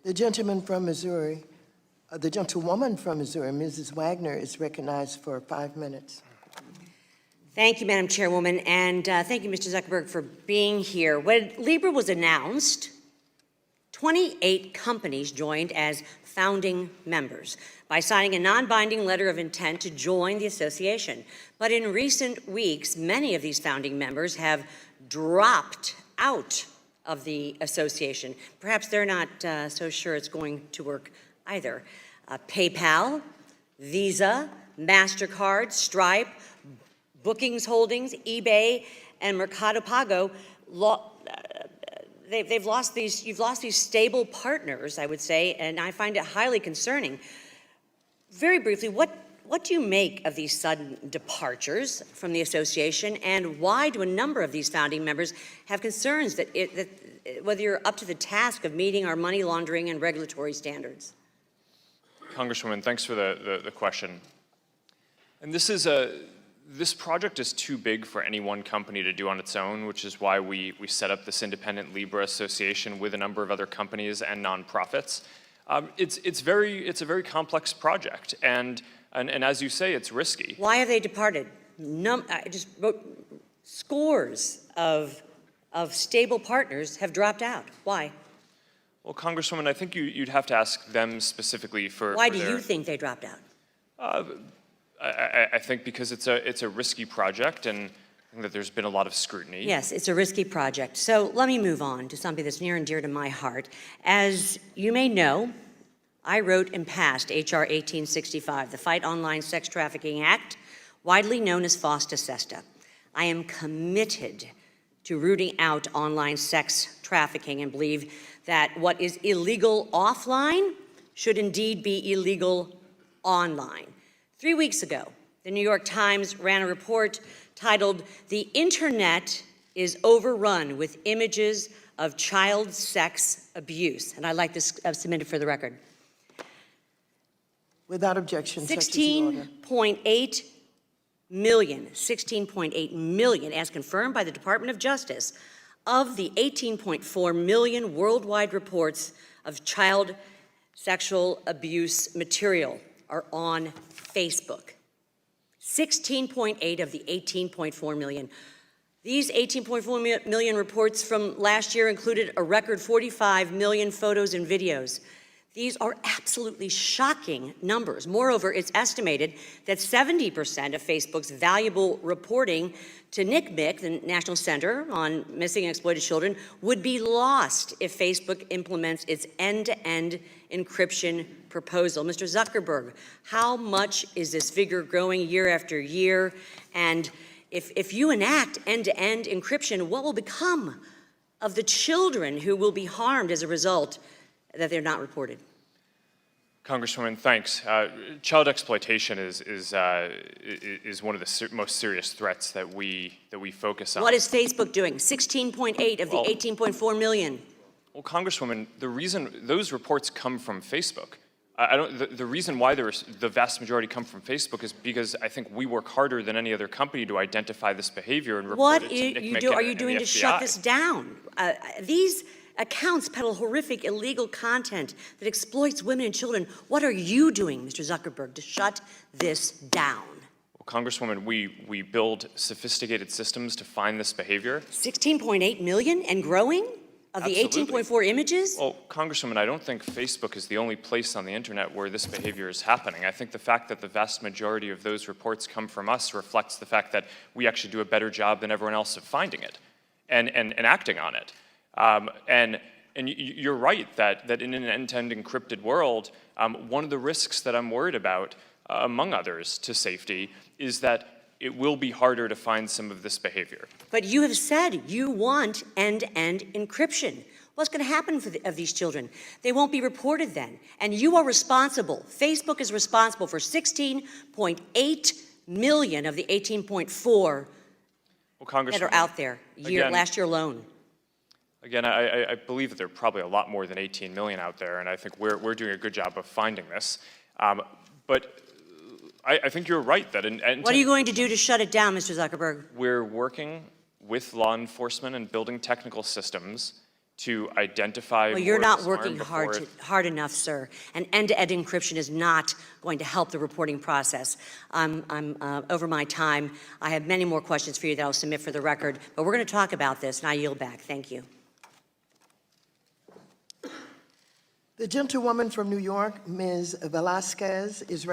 The gentleman from Missouri, the gentlewoman from Missouri, Mrs. Wagner, is recognized for 5 minutes. Thank you, Madam Chairwoman, and thank you, Mr. Zuckerberg, for being here. When Libra was announced, 28 companies joined as founding members by signing a non-binding letter of intent to join the association. But in recent weeks, many of these founding members have dropped out of the association. Perhaps they're not so sure it's going to work either. PayPal, Visa, MasterCard, Stripe, Bookings Holdings, eBay, and Mercado Pago, you've lost these stable partners, I would say, and I find it highly concerning. Very briefly, what do you make of these sudden departures from the association, and why do a number of these founding members have concerns that whether you're up to the task of meeting our money laundering and regulatory standards? Congresswoman, thanks for the question. And this project is too big for any one company to do on its own, which is why we set up this independent Libra association with a number of other companies and nonprofits. It's a very complex project, and as you say, it's risky. Why have they departed? I just wrote scores of stable partners have dropped out. Why? Well, Congresswoman, I think you'd have to ask them specifically for. Why do you think they dropped out? I think because it's a risky project, and I think that there's been a lot of scrutiny. Yes, it's a risky project. So let me move on to something that's near and dear to my heart. As you may know, I wrote and passed H.R. 1865, the Fight Online Sex Trafficking Act, widely known as FOSTA-SESTA. I am committed to rooting out online sex trafficking and believe that what is illegal offline should indeed be illegal online. 3 weeks ago, the New York Times ran a report titled, "The Internet is Overrun with Images of Child Sex Abuse." And I'd like this submitted for the record. Without objection, 16.8 million, as confirmed by the Department of Justice, of the 18.4 million worldwide reports of child sexual abuse material are on Facebook. 16.8 of the 18.4 million. These 18.4 million reports from last year included a record 45 million photos and videos. These are absolutely shocking numbers. Moreover, it's estimated that 70% of Facebook's valuable reporting to NCMEC, the National Center on Missing and Exploited Children, would be lost if Facebook implements its end-to-end encryption proposal. Mr. Zuckerberg, how much is this figure growing year after year? And if you enact end-to-end encryption, what will become of the children who will be harmed as a result that they're not reported? Congresswoman, thanks. Child exploitation is one of the most serious threats that we focus on. What is Facebook doing? 16.8 of the 18.4 million. Well, Congresswoman, the reason those reports come from Facebook, the reason why the vast majority come from Facebook is because I think we work harder than any other company to identify this behavior and report it to NCMEC are you doing to shut this down? These accounts peddle horrific illegal content that exploits women and children. What are you doing, Mr. Zuckerberg, to shut this down? Well, Congresswoman, we build sophisticated systems to find this behavior. 16.8 million and growing? Of the 18.4 images? Well, Congresswoman, I don't think Facebook is the only place on the internet where this behavior is happening. I think the fact that the vast majority of those reports come from us reflects the fact that we actually do a better job than everyone else of finding it and acting on it. And you're right that in an end-to-end encrypted world, one of the risks that I'm worried about, among others, to safety, is that it will be harder to find some of this behavior. But you have said you want end-to-end encryption. What's going to happen of these children? They won't be reported then. And you are responsible. Facebook is responsible for 16.8 million of the 18.4 that are out there last year alone. Again, I believe that there are probably a lot more than 18 million out there, and I think we're doing a good job of finding this. But I think you're right that what are you going to do to shut it down, Mr. Zuckerberg? We're working with law enforcement and building technical systems to identify Well, you're more not disarm working before hard enough, sir. And end-to-end encryption is not going to help the reporting process. I'm over my time. I have many more questions for you that I'll submit for the record, but we're going to talk about this, and I yield back. Thank you. The gentlewoman from New York, Ms. Velasquez, is